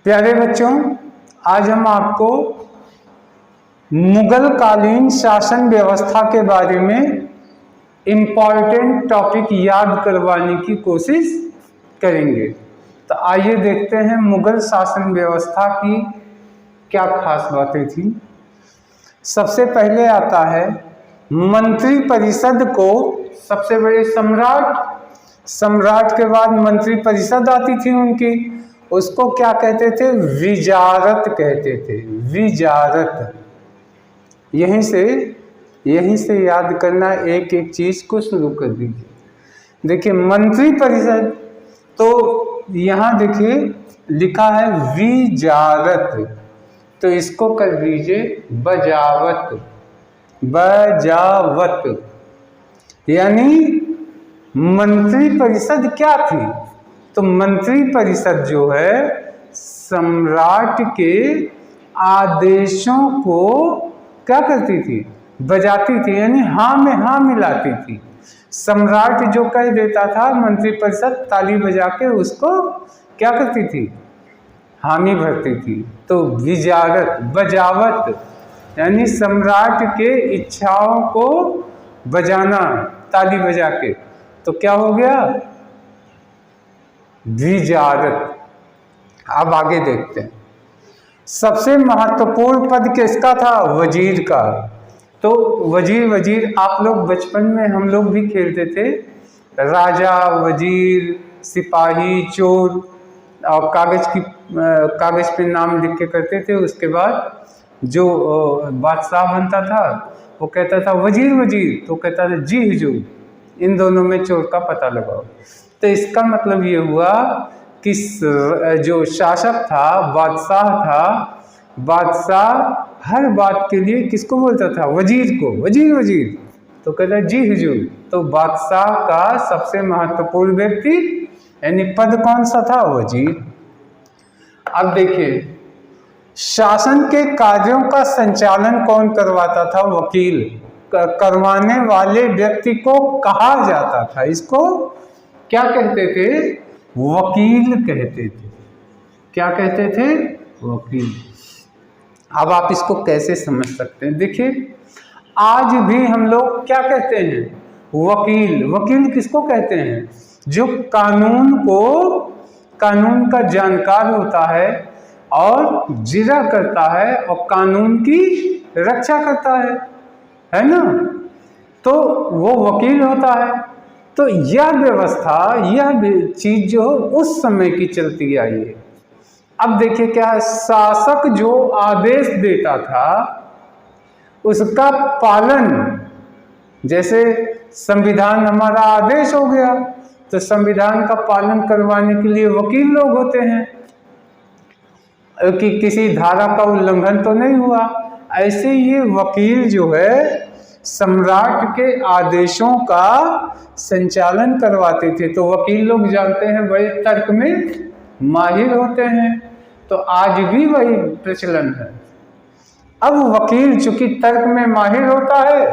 प्यारे बच्चों, आज हम आपको मुगल कालीन शासन व्यवस्था के बारे में इम्पॉर्टेंट टॉपिक याद करवाने की कोशिश करेंगे। तो आइए देखते हैं मुगल शासन व्यवस्था की क्या खास बातें थी। सबसे पहले आता है मंत्री परिषद को, सबसे बड़े सम्राट के बाद मंत्री परिषद आती थी उनकी, उसको क्या कहते थे? विजारत कहते थे। विजारत, यहीं से याद करना, एक एक चीज को शुरू कर दीजिए। देखिए मंत्री परिषद, तो यहाँ देखिए लिखा है विजारत, तो इसको कर दीजिए बजावत। बजावत यानी मंत्री परिषद क्या थी? तो मंत्री परिषद जो है सम्राट के आदेशों को क्या करती थी? बजाती थी, यानी हाँ में हाँ मिलाती थी। सम्राट जो कह देता था, मंत्री परिषद ताली बजा के उसको क्या करती थी? हामी भरती थी। तो विजारत, बजावत यानी सम्राट के इच्छाओं को बजाना ताली बजा के, तो क्या हो गया? विजारत। अब आगे देखते हैं। सबसे महत्वपूर्ण पद किसका था? वजीर का। तो वजीर आप लोग बचपन में हम लोग भी खेलते थे, राजा, वजीर, सिपाही, चोर, और कागज पे नाम लिख के करते थे। उसके बाद जो बादशाह बनता था वो कहता था वजीर, तो कहता था जी हुजूर, इन दोनों में चोर का पता लगाओ। तो इसका मतलब ये हुआ कि जो शासक था, बादशाह हर बात के लिए किसको बोलता था? वजीर को। वजीर, तो कहता है जी हुजूर। तो बादशाह का सबसे महत्वपूर्ण व्यक्ति यानी पद कौन सा था? वजीर। अब देखिए शासन के कार्यों का संचालन कौन करवाता था? वकील। करवाने वाले व्यक्ति को कहा जाता था, इसको क्या कहते थे? वकील कहते थे। क्या कहते थे? वकील। अब आप इसको कैसे समझ सकते हैं? देखिए आज भी हम लोग क्या कहते हैं? वकील। वकील किसको कहते हैं? जो कानून का जानकार होता है और जिरा करता है और कानून की रक्षा करता है ना? तो वो वकील होता है। तो यह व्यवस्था, यह चीज जो उस समय की चलती आई है। अब देखिए क्या है, शासक जो आदेश देता था उसका पालन, जैसे संविधान हमारा आदेश हो गया, तो संविधान का पालन करवाने के लिए वकील लोग होते हैं कि किसी धारा का उल्लंघन तो नहीं हुआ। ऐसे ये वकील जो है सम्राट के आदेशों का संचालन करवाते थे। तो वकील लोग जानते हैं बड़े तर्क में माहिर होते हैं, तो आज भी वही प्रचलन है। अब वकील चूंकि तर्क में माहिर होता है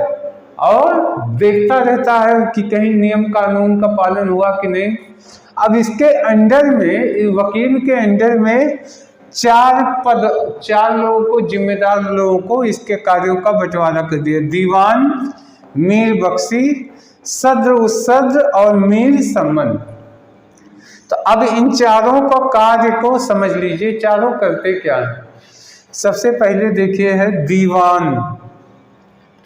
और देखता रहता है कि कहीं नियम कानून का पालन हुआ कि नहीं। अब इसके अंडर में, वकील के अंडर में चार लोगों को, जिम्मेदार लोगों को इसके कार्यों का बंटवारा कर दिया। दीवान, मीर बख्शी, सद्र उस्सद्र और मीर सम्मन। तो अब इन चारों का कार्य को समझ लीजिए, चारों करते क्या है। सबसे पहले देखिए है दीवान।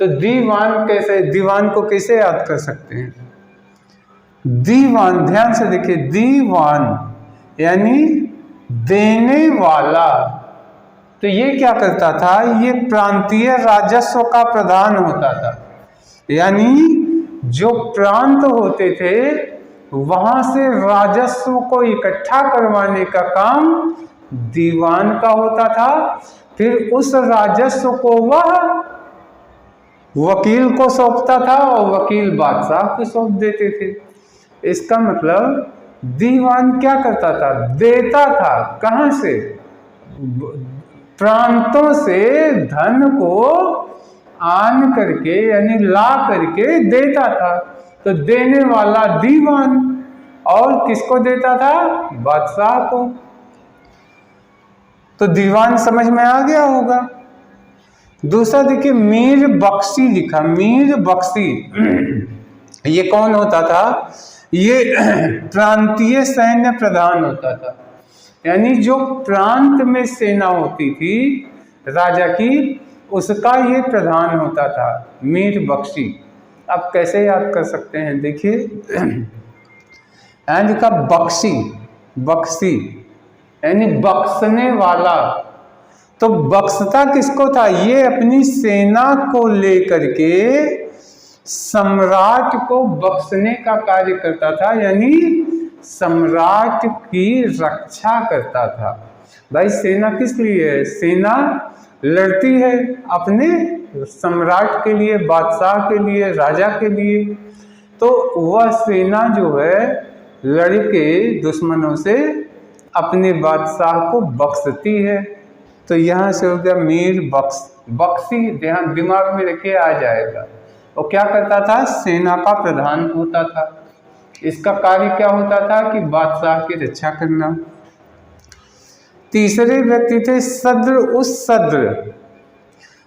तो दीवान को कैसे याद कर सकते हैं? दीवान, ध्यान से देखिए, दीवान यानी देने वाला। तो ये क्या करता था? ये प्रांतीय राजस्व का प्रधान होता था, यानी जो प्रांत होते थे वहां से राजस्व को इकट्ठा करवाने का काम दीवान का होता था। फिर उस राजस्व को वह वकील को सौंपता था और वकील बादशाह को सौंप देते थे। इसका मतलब दीवान क्या करता था? देता था। कहां से? प्रांतों से धन को आन करके, यानी ला करके देता था। तो देने वाला दीवान, और किसको देता था? बादशाह को। तो दीवान समझ में आ गया होगा। दूसरा देखिए मीर बख्शी लिखा, मीर बख्शी ये कौन होता था? ये प्रांतीय सैन्य प्रधान होता था, यानी जो प्रांत में सेना होती थी राजा की, उसका ये प्रधान होता था, मीर बख्शी। आप कैसे याद कर सकते हैं? देखिए यहाँ लिखा बख्शी, बख्शी यानी बख्शने वाला। तो बख्शता किसको था? ये अपनी सेना को लेकर के सम्राट को बख्शने का कार्य करता था, यानी सम्राट की रक्षा करता था। भाई सेना किस लिए है? सेना लड़ती है अपने सम्राट के लिए, बादशाह के लिए, राजा के लिए। तो वह सेना जो है लड़के दुश्मनों से अपने बादशाह को बख्शती है। तो यहाँ से हो गया मीर बख्शी, ध्यान दिमाग में रखिए, आ जाएगा। वो क्या करता था? सेना का प्रधान होता था। इसका कार्य क्या होता था? कि बादशाह की रक्षा करना। तीसरे व्यक्ति थे सद्र उस सद्र।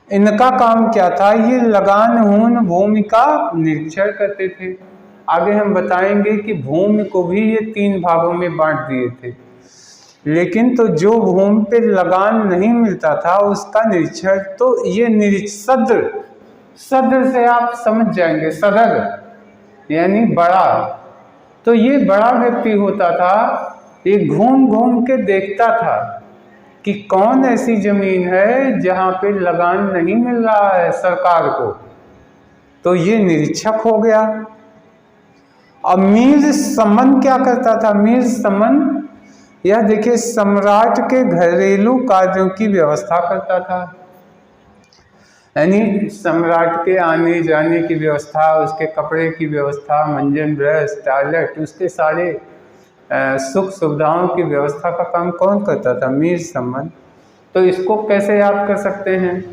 इनका काम क्या था? ये लगानहून भूमि का निरीक्षण करते थे। आगे हम बताएंगे कि भूमि को भी ये 3 भागों में बांट दिए थे, लेकिन तो जो भूमि पे लगान नहीं मिलता था उसका निरीक्षण, तो ये सद्र, सद्र से आप समझ जाएंगे, सदर यानी बड़ा। तो ये बड़ा व्यक्ति होता था, ये घूम घूम के देखता था कि कौन ऐसी जमीन है जहाँ पे लगान नहीं मिल रहा है सरकार को। तो ये निरीक्षक हो गया। अब मीर समन क्या करता था? मीर समन यह देखिए सम्राट के घरेलू कार्यों की व्यवस्था करता था, यानी सम्राट के आने जाने की व्यवस्था, उसके कपड़े की व्यवस्था, मंजन ब्रश, टॉयलेट, उसके सारे सुख सुविधाओं की व्यवस्था का काम कौन करता था? मीर समन। तो इसको कैसे याद कर सकते हैं?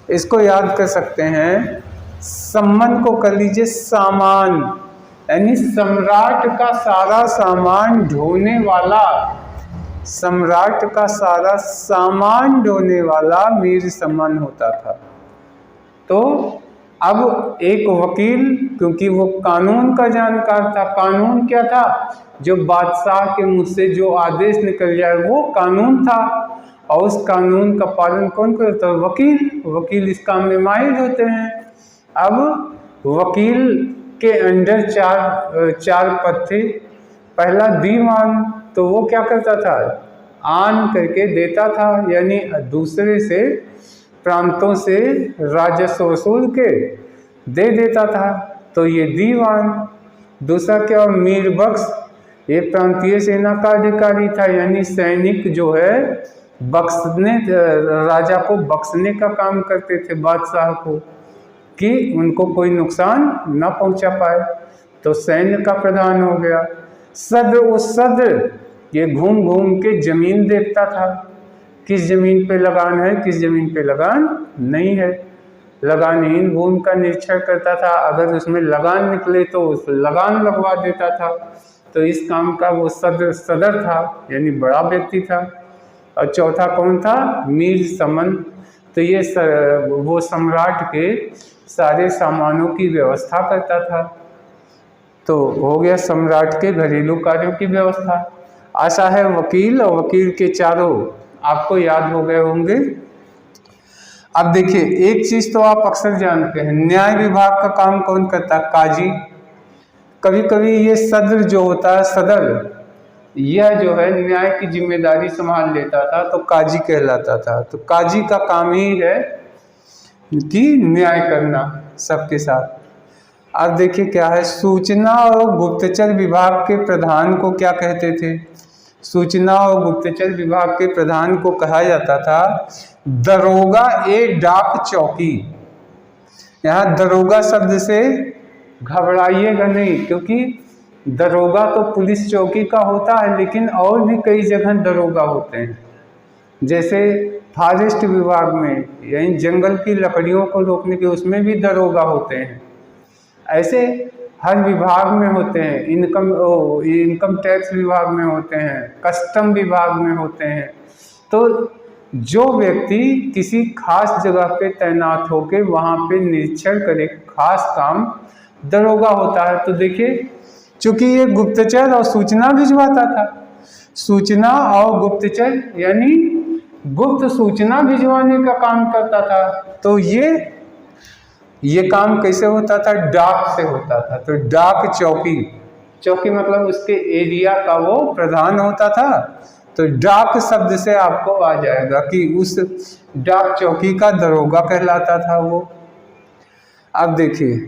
इसको याद कर सकते हैं, सम्मन को कर लीजिए सामान, यानी सम्राट का सारा सामान ढोने वाला, सम्राट का सारा सामान ढोने वाला मीर सम्मन होता था। तो अब एक वकील, क्योंकि वो कानून का जानकार था, कानून क्या था? जो बादशाह के मुंह से जो आदेश निकल जाए वो कानून था, और उस कानून का पालन कौन करता है? वकील। वकील इस काम में माहिर होते हैं। अब वकील के अंडर चार पद थे। पहला दीवान, तो वो क्या करता था? आन करके देता था, यानी दूसरे से प्रांतों से राजस्व वसूल के दे देता था, तो ये दीवान। दूसरा क्या? मीर बख्श, ये प्रांतीय सेना का अधिकारी था, यानी सैनिक जो है बख्शने, राजा को बख्शने का काम करते थे बादशाह को, कि उनको कोई नुकसान न पहुंचा पाए। तो सैन्य का प्रधान हो गया। सद्र उस सद्र, ये घूम घूम के जमीन देखता था, किस जमीन पे लगान है, किस जमीन पे लगान नहीं है। लगानहीन भूमि का निरीक्षण करता था, अगर उसमें लगान निकले तो उस लगान लगवा देता था। तो इस काम का वो सदर था, यानी बड़ा व्यक्ति था। और चौथा कौन था? मीर समन। तो ये वो सम्राट के सारे सामानों की व्यवस्था करता था। तो हो गया सम्राट के घरेलू कार्यों की व्यवस्था। आशा है वकील और वकील के चारों आपको याद हो गए होंगे। अब देखिए एक चीज तो आप अक्सर जानते हैं, न्याय विभाग का काम कौन करता है? काजी। कभी कभी ये सदर जो होता है, सदर, यह जो है न्याय की जिम्मेदारी संभाल लेता था, तो काजी कहलाता था। तो काजी का काम ही है कि न्याय करना सबके साथ। अब देखिए क्या है, सूचना और गुप्तचर विभाग के प्रधान को क्या कहते थे? सूचना और गुप्तचर विभाग के प्रधान को कहा जाता था दरोगा ए डाक चौकी। यहाँ दरोगा शब्द से घबराइएगा नहीं, क्योंकि दरोगा तो पुलिस चौकी का होता है, लेकिन और भी कई जगह दरोगा होते हैं। जैसे फॉरेस्ट विभाग में, यानी जंगल की लकड़ियों को रोकने के, उसमें भी दरोगा होते हैं। ऐसे हर विभाग में होते हैं। इनकम टैक्स विभाग में होते हैं, कस्टम विभाग में होते हैं। तो जो व्यक्ति किसी खास जगह पे तैनात होकर वहाँ पे निरीक्षण करे, खास काम दरोगा होता है। तो देखिए, चूंकि ये गुप्तचर और सूचना भिजवाता था, सूचना और गुप्तचर यानी गुप्त सूचना भिजवाने का काम करता था। तो ये काम कैसे होता था? डाक से होता था। तो डाक चौकी मतलब उसके एरिया का वो प्रधान होता था। तो डाक शब्द से आपको आ जाएगा कि उस डाक चौकी का दरोगा कहलाता था वो। अब देखिए,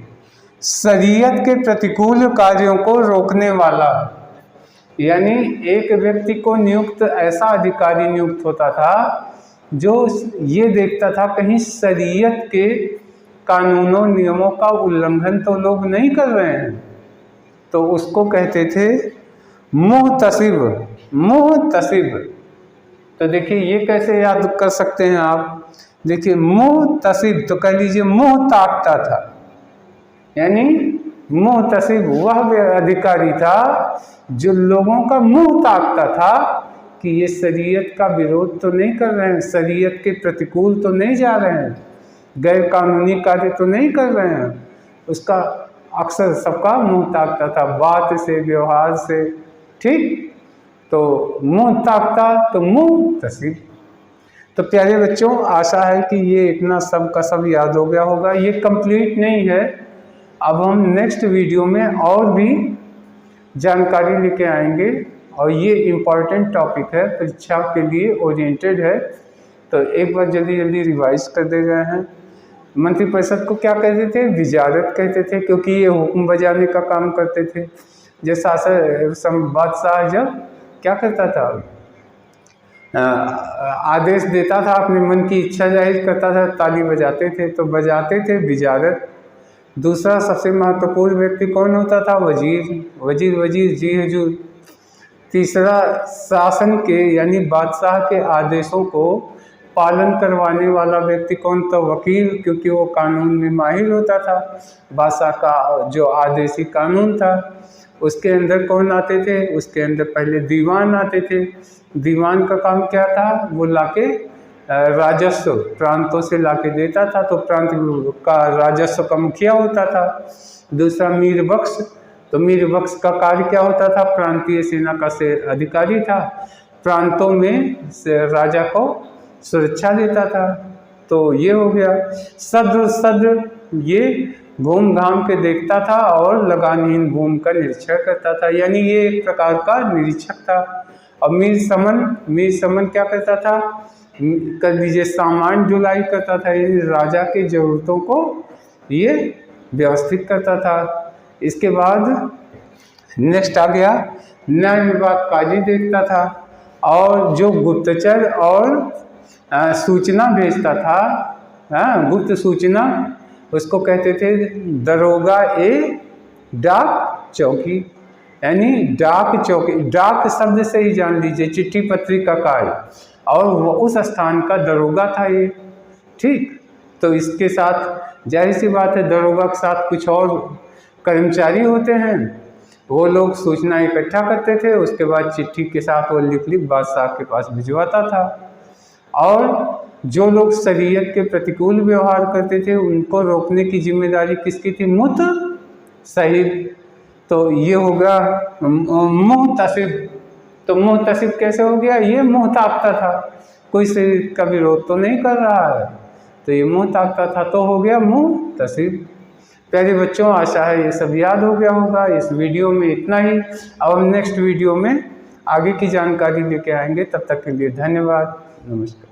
शरीयत के प्रतिकूल कार्यों को रोकने वाला, यानी एक व्यक्ति को नियुक्त ऐसा अधिकारी नियुक्त होता था जो ये देखता था कहीं शरीयत के कानूनों नियमों का उल्लंघन तो लोग नहीं कर रहे हैं। तो उसको कहते थे मुहतसिब। तो देखिए, ये कैसे याद कर सकते हैं आप? देखिए, मुहतसिब तो कह लीजिए मुंह ताकता था, यानी मुहतसिब वह अधिकारी था जो लोगों का मुंह ताकता था कि ये शरीयत का विरोध तो नहीं कर रहे हैं, शरीयत के प्रतिकूल तो नहीं जा रहे हैं, गैर कानूनी कार्य तो नहीं कर रहे हैं। उसका अक्सर सबका मुंह ताकता था, बात से, व्यवहार से, ठीक। तो मुंह ताकता तो मुहतसिब। तो प्यारे बच्चों, आशा है कि ये इतना सब का सब याद हो गया होगा। ये कंप्लीट नहीं है, अब हम नेक्स्ट वीडियो में और भी जानकारी लेके आएंगे और ये इम्पॉर्टेंट टॉपिक है, परीक्षा के लिए ओरिएंटेड है। तो एक बार जल्दी जल्दी रिवाइज कर दे रहे हैं। मंत्रिपरिषद को क्या कहते थे? विजारत कहते थे, क्योंकि ये हुक्म बजाने का काम करते थे। जैसा बादशाह जब क्या करता था, आदेश देता था, अपने मन की इच्छा जाहिर करता था, ताली बजाते थे, तो बजाते थे विजारत। दूसरा सबसे महत्वपूर्ण व्यक्ति कौन होता था? वजीर जी हुजूर। तीसरा शासन के यानी बादशाह के आदेशों को पालन करवाने वाला व्यक्ति कौन था? वकील, क्योंकि वो कानून में माहिर होता था। बादशाह का जो आदेशी कानून था उसके अंदर कौन आते थे? उसके अंदर पहले दीवान आते थे। दीवान का काम क्या था? वो लाके राजस्व प्रांतों से लाके देता था, तो प्रांत का राजस्व का मुखिया होता था। दूसरा मीर बख्श, तो मीर बख्श का कार्य क्या होता था? प्रांतीय सेना का से अधिकारी था, प्रांतों में राजा को सुरक्षा देता था। तो ये हो गया। सद्र ये घूम घाम के देखता था और लगानहीन भूमि का निरीक्षण करता था, यानी ये एक प्रकार का निरीक्षक था। और मीर समन क्या करता था? कर लीजिए सामान ढुलाई करता था, यानी राजा की जरूरतों को ये व्यवस्थित करता था। इसके बाद नेक्स्ट आ गया न्याय विभाग, काजी देखता था। और जो गुप्तचर और सूचना भेजता था, गुप्त सूचना, उसको कहते थे दरोगा ए डाक चौकी, यानी डाक चौकी। डाक शब्द से ही जान लीजिए चिट्ठी पत्री का कार्य, और वो उस स्थान का दरोगा था ये, ठीक। तो इसके साथ जाहिर सी बात है दरोगा के साथ कुछ और कर्मचारी होते हैं, वो लोग सूचना इकट्ठा करते थे, उसके बाद चिट्ठी के साथ वो लिख बादशाह के पास भिजवाता था। और जो लोग शरीयत के प्रतिकूल व्यवहार करते थे उनको रोकने की जिम्मेदारी किसकी थी? मुहतसिब। तो ये हो गया मुहतसिब। तो मुहतसिब कैसे हो गया? ये मुंह ताकता था, कोई शरीयत का विरोध तो नहीं कर रहा है, तो ये मुंह ताकता था, तो हो गया मुहतसिब। प्यारे बच्चों, आशा है ये सब याद हो गया होगा। इस वीडियो में इतना ही। अब हम नेक्स्ट वीडियो में आगे की जानकारी लेके आएंगे। तब तक के लिए धन्यवाद, नमस्कार।